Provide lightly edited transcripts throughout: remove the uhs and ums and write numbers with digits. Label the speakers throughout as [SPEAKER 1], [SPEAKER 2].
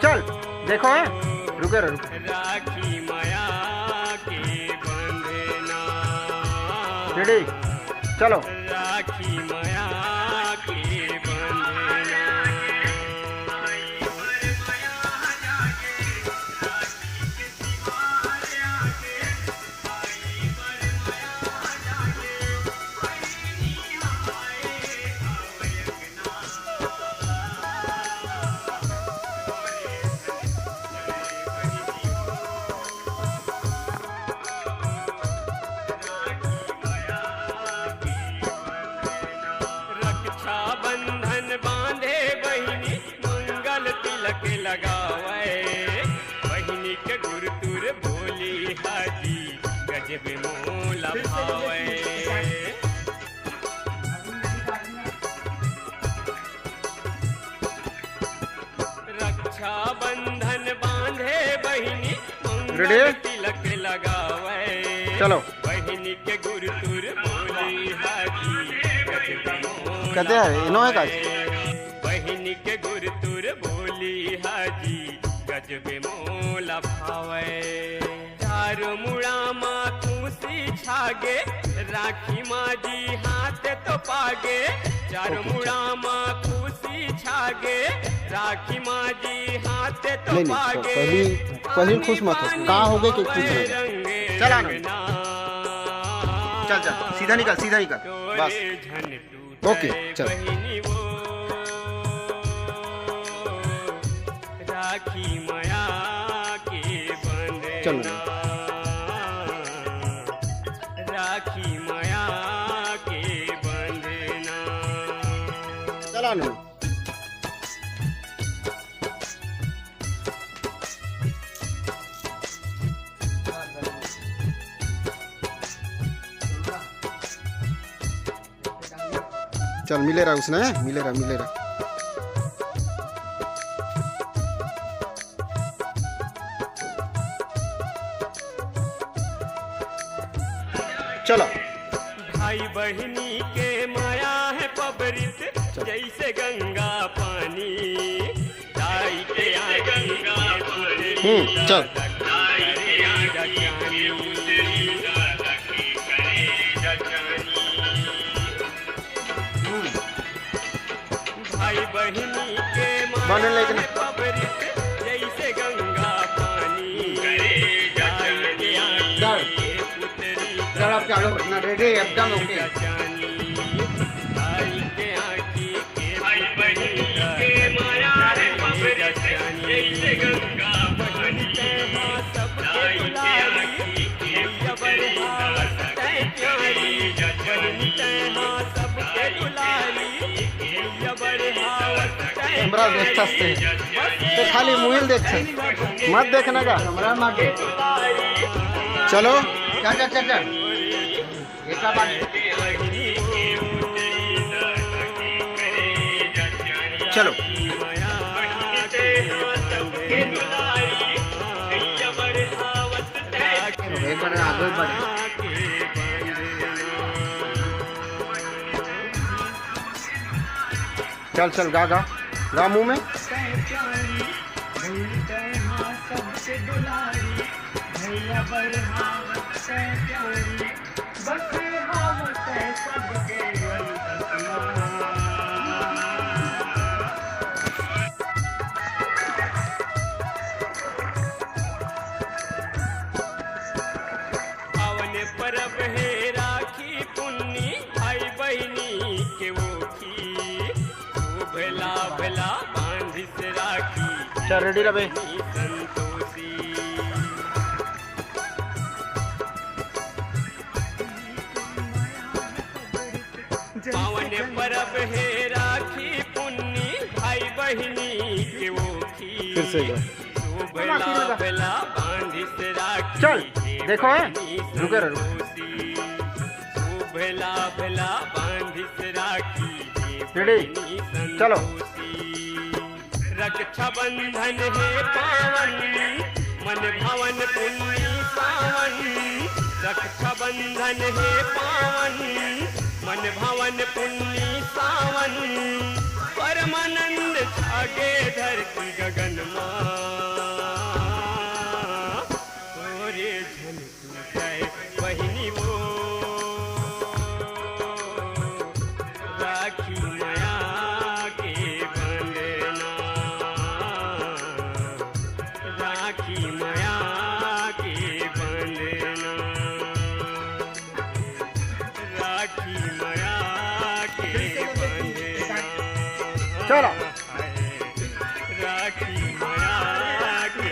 [SPEAKER 1] चल देखो है, रुके रुके।
[SPEAKER 2] राखी माया के बंधना,
[SPEAKER 1] रेडी चलो।
[SPEAKER 2] राखी माया के बंधना। बांधे बहिनी मंगल तिलक लगावे, बहिनी के गुर तुर बोली हाजी गजब मोल भावे। रक्षा बंधन बांधे बहिनी मंगल तिलक लगावे,
[SPEAKER 1] चलो।
[SPEAKER 2] बहिनी के गुर तुर बोली हाजी
[SPEAKER 1] कहते हैं इन्होंने का
[SPEAKER 2] बहिनी के गुर तुर बोली हाजी गजबे मोला भावे। चार मुड़ा माँ खुशी छागे, राखी माजी हाथ तो पागे। चार मुड़ा माँ खुशी छागे, राखी माजी हाथ तो पागे।
[SPEAKER 1] पहली खुश मत हो, कहाँ हो गए कि खुश रहे। चल चल चल, सीधा निकल सीधा निकल बस। ओके चल।
[SPEAKER 2] राखी माया के बंधना, राखी माया के बंधना।
[SPEAKER 1] चला नो। चल मिलेगा उसने, मिलेगा मिलेगा। चलो।
[SPEAKER 2] भाई बहनी के माया है पबरित, जैसे गंगा पानी। दाई के गंगा
[SPEAKER 1] चल।
[SPEAKER 2] भाई बहनी के माया है पबरित, जैसे गंगा पानी।
[SPEAKER 1] रेडी एकदम ओके।
[SPEAKER 2] भाई बहनी के माया है पबरित, जैसे गंगा पानी। सबके दुलारी सबके दुलारी
[SPEAKER 1] हमरा देखता से तो खाली मोबाइल देखता, मत देखना का हमरा मत देख। चलो चल चल चल चल। चलो एक बार आगे बढ़े। चल चल गा गा गा मुंह में।
[SPEAKER 2] पावन परब है राखी पुन्नी, भाई बहनी के वो भला भला बांधी से राखी।
[SPEAKER 1] चल रेडी रहे
[SPEAKER 2] संतोषी पावन परब है राखी पुन्नी, भाई बहनी के वो
[SPEAKER 1] फिर से
[SPEAKER 2] भला भला बांधी से राखी।
[SPEAKER 1] चल देखो है, रुके रुके।
[SPEAKER 2] भला भला बांधी से राखी।
[SPEAKER 1] रेडी चलो।
[SPEAKER 2] रक्षा बंधन है पावन, मन भवन पुण्य पावन। रक्षा बंधन है पावन, मन भवन पुण्य सावन। परमानंद छागे
[SPEAKER 1] चलो
[SPEAKER 2] राखी माया के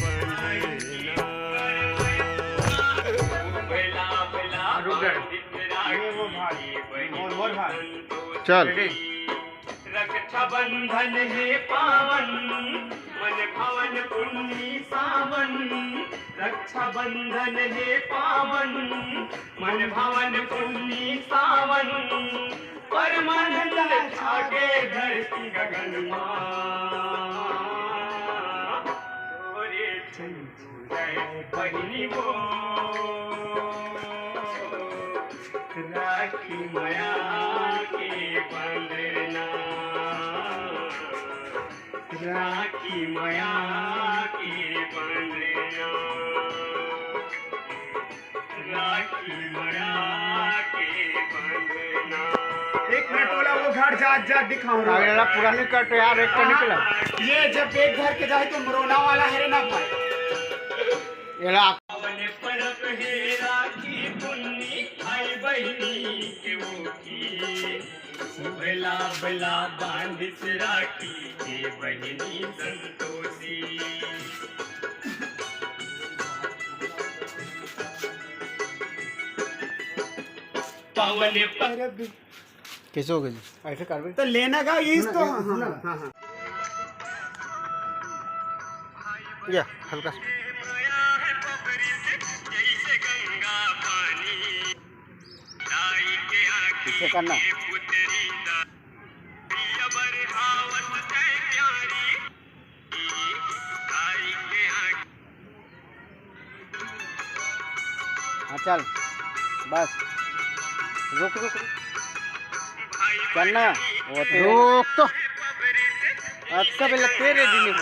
[SPEAKER 2] बंधना बेला बेला
[SPEAKER 1] चल
[SPEAKER 2] रक्षाबंधन है पावन मन भवन पुण्य सावन रक्षाबंधन है पावन मन भवन पुण्य सावन परमानंद छागे धरती गगन तोरे जय बहिनी वो राखी माया के बंधना राखी माया के बंधना राखी माया के बंधना।
[SPEAKER 3] एक मिनट बोला वो घर जा दिखाऊं
[SPEAKER 1] अगला पुरानी कट यार एक तो निकला
[SPEAKER 3] ये जब एक घर के जाए तो मरोना वाला है रे ना भाई।
[SPEAKER 1] एला
[SPEAKER 2] पवन परब है राखी पुन्नी भाई बहिनी के वो की बेला बेला बांधिस राखी के बहिनी संतोषी पवन परब
[SPEAKER 1] कैसे हो गई ऐसे कर
[SPEAKER 3] तो लेना का ये तो हाँ।
[SPEAKER 1] या हल्का सा
[SPEAKER 2] माया है पबरित जैसे गंगा पानी दाई के
[SPEAKER 1] इसे
[SPEAKER 2] आँखी
[SPEAKER 1] करना
[SPEAKER 2] के पुतरी अबर हावत है प्यारी दाई के आँखी
[SPEAKER 1] हाँ चल बस रुक रुक रुक चलना रुक तो अच्छा पहले तेरे दिन में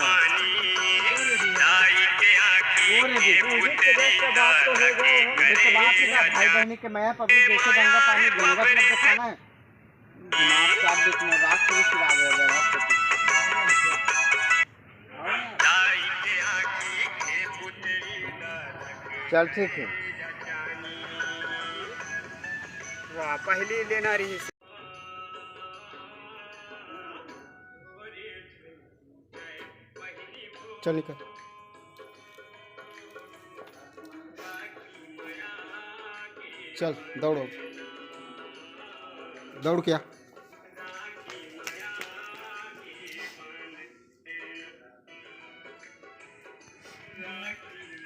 [SPEAKER 1] भाई बहनी के मैं पबली जैसे गंगा पानी गंगा में खाना है दिमाग क्या देखना रात को भी सिरा गया चल ठीक है
[SPEAKER 3] वाह पहले लेना रही
[SPEAKER 1] चल निकल चल दौड़ो दौड़ क्या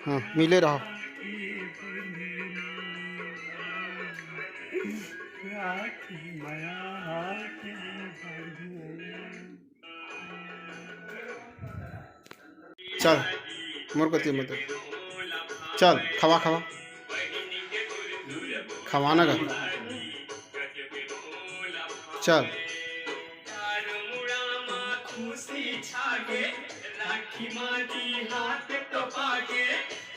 [SPEAKER 1] हाँ मिले रहो चल मोर को मत चल खवा खवा खवाना का चल
[SPEAKER 2] खुशी छागे राखी माजी हाथ तो पागे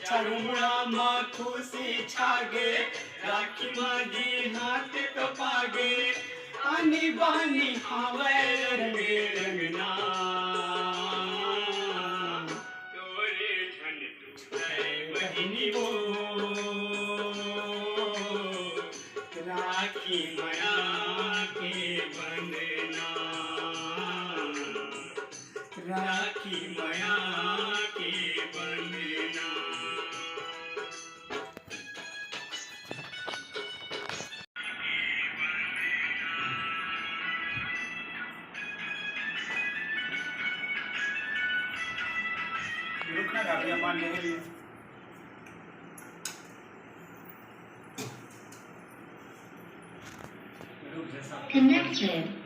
[SPEAKER 2] चरुमुड़ा माँ खुशी छागे राखी माजी हाथ तो पागे आनी बानी हवे रंगे रंगना तोरे झन बहिनी वो राखी माया के बंधना राखी माया के बंधना
[SPEAKER 3] रुकना का अभी मान लेंगे
[SPEAKER 4] Connected.